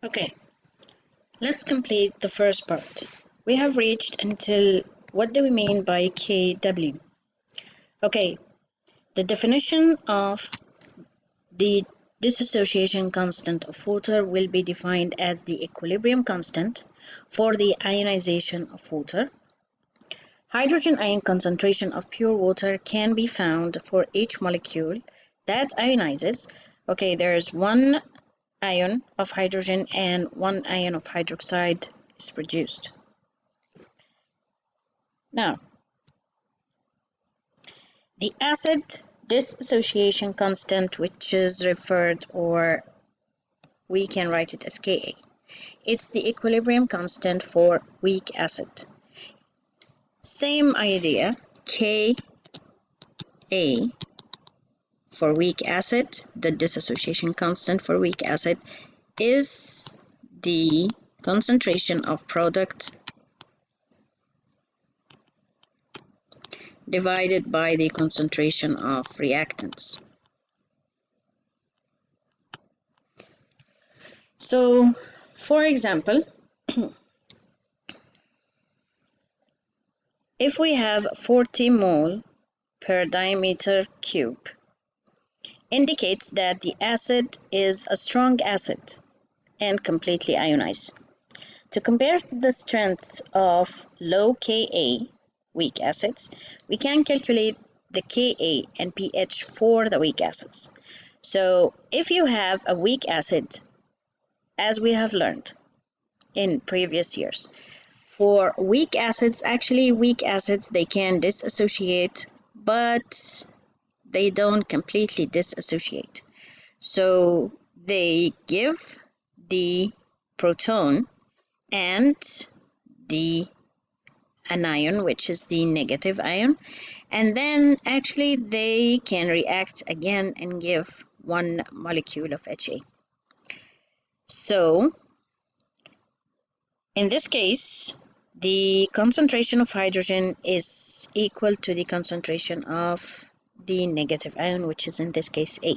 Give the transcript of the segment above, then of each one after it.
Okay, let's complete the first part. We have reached until what do we mean by Kw? Okay, the definition of the dissociation constant of water will be defined as the equilibrium constant for the ionization of water. Hydrogen ion concentration of pure water can be found for each molecule that ionizes. Okay, there's one ion of hydrogen and one ion of hydroxide is produced. Now, the acid dissociation constant, which is referred, or we can write it as Ka. It's the equilibrium constant for weak acid. Same idea, Ka for weak acid, the dissociation constant for weak acid is the concentration of product divided by the concentration of reactants. So, for example, if we have 40 mole per diameter cube, indicates that the acid is a strong acid and completely ionized. To compare the strength of low Ka, weak acids, we can calculate the Ka and pH for the weak acids. So if you have a weak acid, as we have learned in previous years, for weak acids, they can dissociate, but they don't completely dissociate. So they give the proton and the anion, which is the negative ion, and then actually they can react again and give one molecule of Ha. So in this case, the concentration of hydrogen is equal to the concentration of the negative ion, which is in this case A,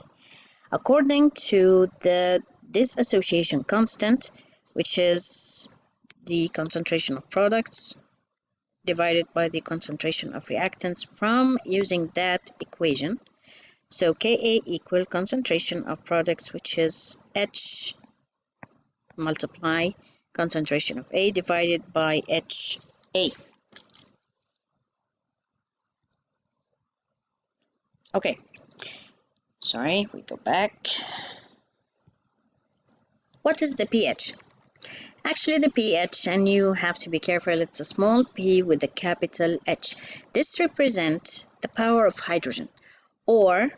according to the dissociation constant, which is the concentration of products divided by the concentration of reactants from using that equation. So Ka equal concentration of products, which is H multiply concentration of A divided by HA. Okay, sorry, we go back. What is the pH? Actually, the pH, and you have to be careful, it's a small p with a capital H. This represents the power of hydrogen, or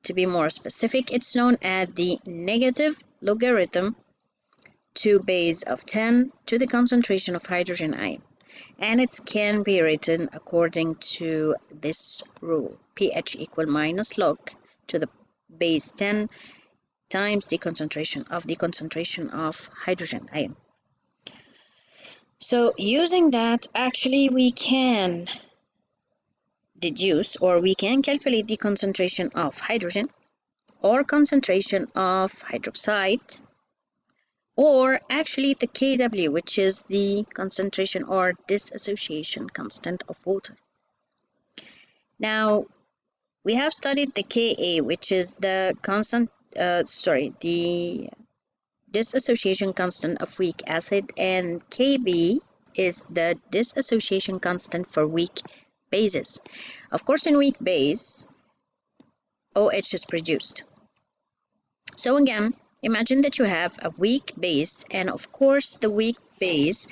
to be more specific, it's known as the negative logarithm to base of 10 to the concentration of hydrogen ion. And it can be written according to this rule, pH equal minus log to the base 10 times the concentration of hydrogen ion. So using that, actually we can deduce, or we can calculate the concentration of hydrogen or concentration of hydroxide, or actually the Kw, which is the concentration or dissociation constant of water. Now, we have studied the Ka, which is the the dissociation constant of weak acid, and Kb is the dissociation constant for weak bases. Of course, in weak base, OH is produced. So again, imagine that you have a weak base, and of course the weak base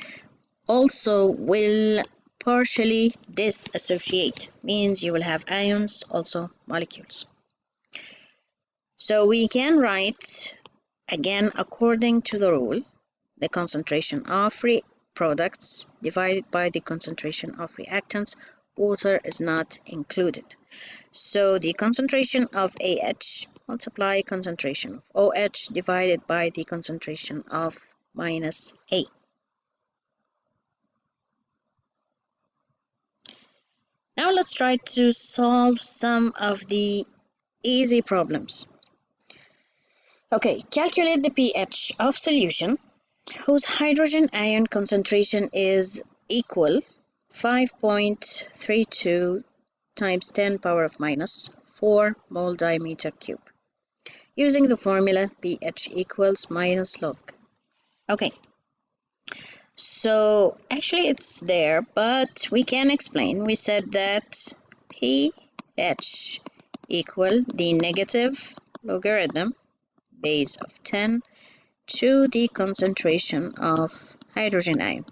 also will partially dissociate, means you will have ions, also molecules. So we can write again according to the rule, the concentration of free products divided by the concentration of reactants. Water is not included. So the concentration of AH multiply concentration of OH divided by the concentration of minus A. Now let's try to solve some of the easy problems. Okay, calculate the pH of solution whose hydrogen ion concentration is equal 5.32 times 10 power of minus 4 mole diameter cube, using the formula pH equals minus log. Okay, so actually it's there, but we can explain. We said that pH equal the negative logarithm base of 10 to the concentration of hydrogen ion.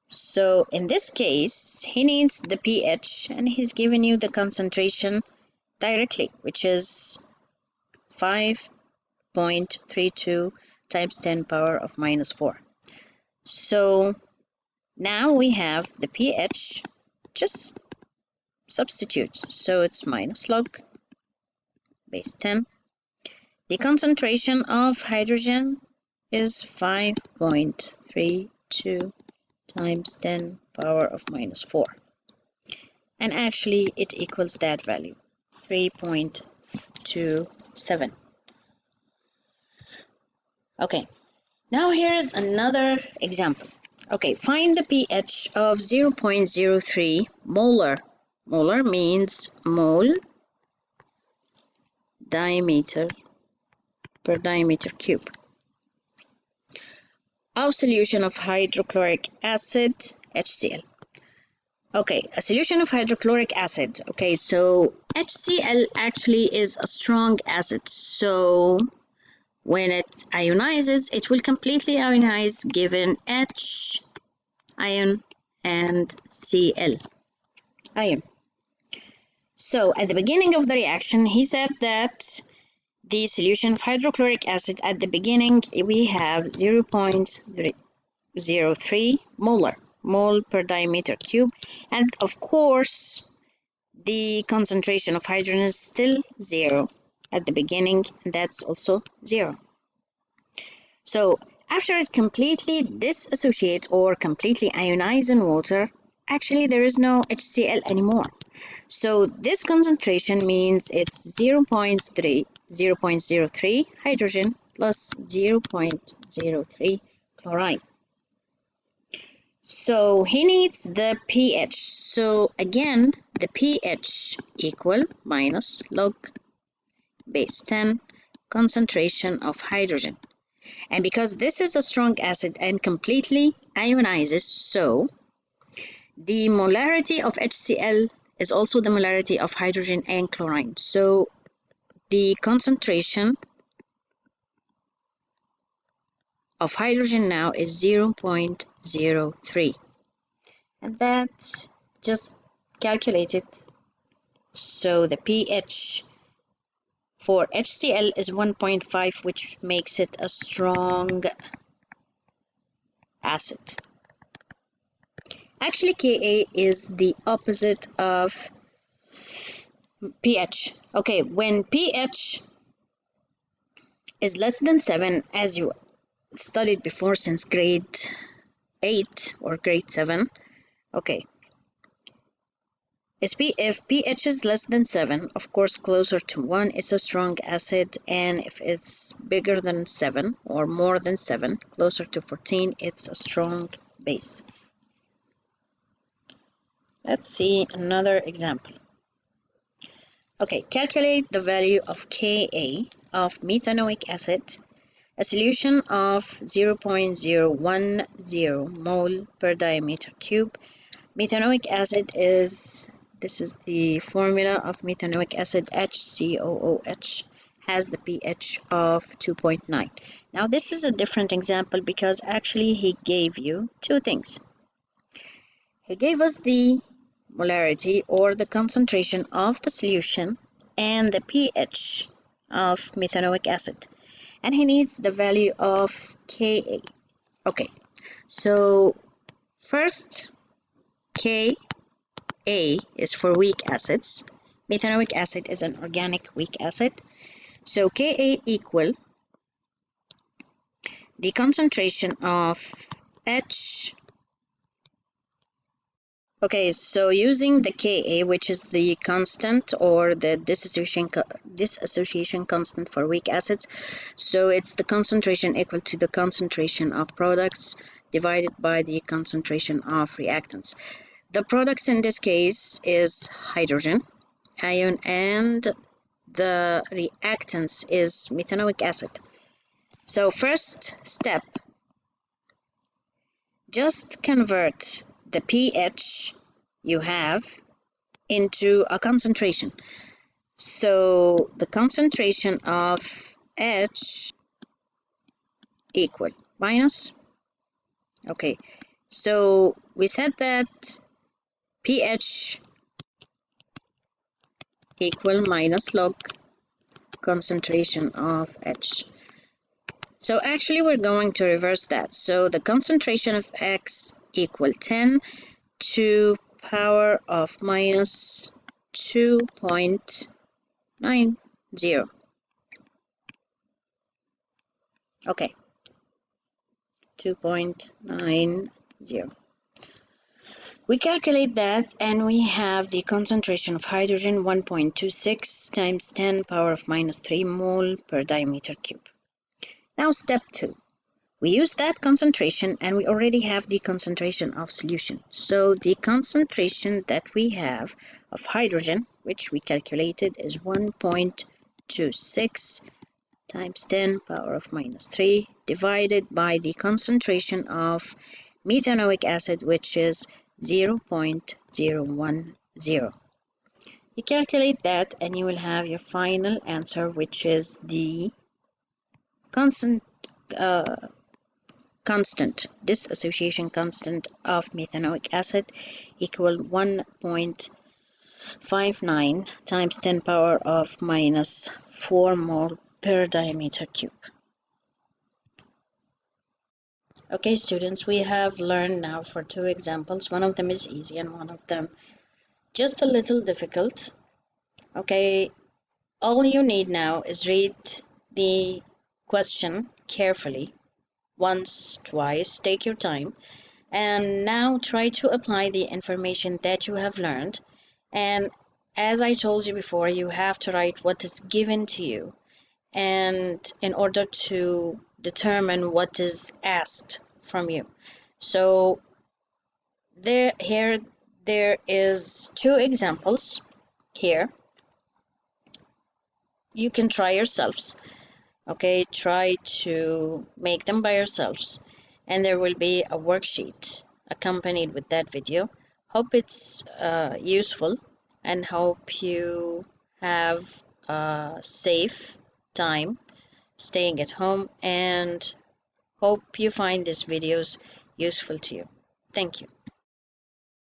So in this case, he needs the pH, and he's given you the concentration directly, which is 5.32 times 10 power of minus 4. So now we have the pH, just substitute. So it's minus log base 10. The concentration of hydrogen is 5.32 times 10 power of minus 4. And actually it equals that value, 3.27. Okay, now here's another example. Okay, find the pH of 0.03 molar. Molar means mole diameter per diameter cube of solution of hydrochloric acid, HCl. Okay, a solution of hydrochloric acid. Okay, so HCl actually is a strong acid. So when it ionizes, it will completely ionize given H ion and Cl ion. So at the beginning of the reaction, he said that the solution of hydrochloric acid at the beginning, we have 0.03 mole per diameter cube, and of course the concentration of hydrogen is still 0 at the beginning, and that's also 0. So after it completely dissociates or completely ionizes in water, actually there is no HCl anymore. So this concentration means it's 0.03 hydrogen plus 0.03 chlorine. So he needs the pH. So again, the pH equal minus log base 10 concentration of hydrogen. And because this is a strong acid and completely ionizes, so the molarity of HCl is also the molarity of hydrogen and chlorine. So the concentration of hydrogen now is 0.03. And that's just calculated. So the pH for HCl is 1.5, which makes it a strong acid. Actually, Ka is the opposite of pH. Okay, when pH is less than 7, as you studied before since grade 8 or grade 7, okay, if pH is less than 7, of course closer to 1, it's a strong acid, and if it's bigger than 7 or more than 7, closer to 14, it's a strong base. Let's see another example. Okay, calculate the value of Ka of methanoic acid, a solution of 0.010 mole per diameter cube. Methanoic acid this is the formula of methanoic acid, HCOOH, has the pH of 2.9. Now this is a different example because actually he gave you two things. He gave us the molarity or the concentration of the solution and the pH of methanoic acid, and he needs the value of Ka. Okay, so first Ka is for weak acids. Methanoic acid is an organic weak acid. So Ka equal the concentration of H Okay, so using the Ka, which is the constant or the dissociation constant for weak acids, so it's the concentration equal to the concentration of products divided by the concentration of reactants. The products in this case is hydrogen ion, and the reactants is methanoic acid. So first step, just convert the pH you have into a concentration. So the concentration of H equal minus, okay, so we said that pH equal minus log concentration of H. So actually we're going to reverse that. So the concentration of X equal 10 to power of minus 2.90. Okay, 2.90. We calculate that and we have the concentration of hydrogen 1.26 times 10 power of minus 3 mole per diameter cube. Now step 2. We use that concentration and we already have the concentration of solution. So the concentration that we have of hydrogen, which we calculated, is 1.26 times 10 power of minus 3 divided by the concentration of methanoic acid, which is 0.010. You calculate that and you will have your final answer, which is the constant dissociation constant of methanoic acid equal 1.59 times 10 power of minus 4 mole per diameter cube. Okay, students, we have learned now for 2 examples. One of them is easy and one of them just a little difficult. Okay, all you need now is read the question carefully, once, twice, take your time, and now try to apply the information that you have learned. And as I told you before, you have to write what is given to you, and in order to determine what is asked from you. So there is 2 examples here. You can try yourselves. Okay, try to make them by yourselves, and there will be a worksheet accompanied with that video. Hope it's useful and hope you have a safe time staying at home, and hope you find these videos useful to you. Thank you.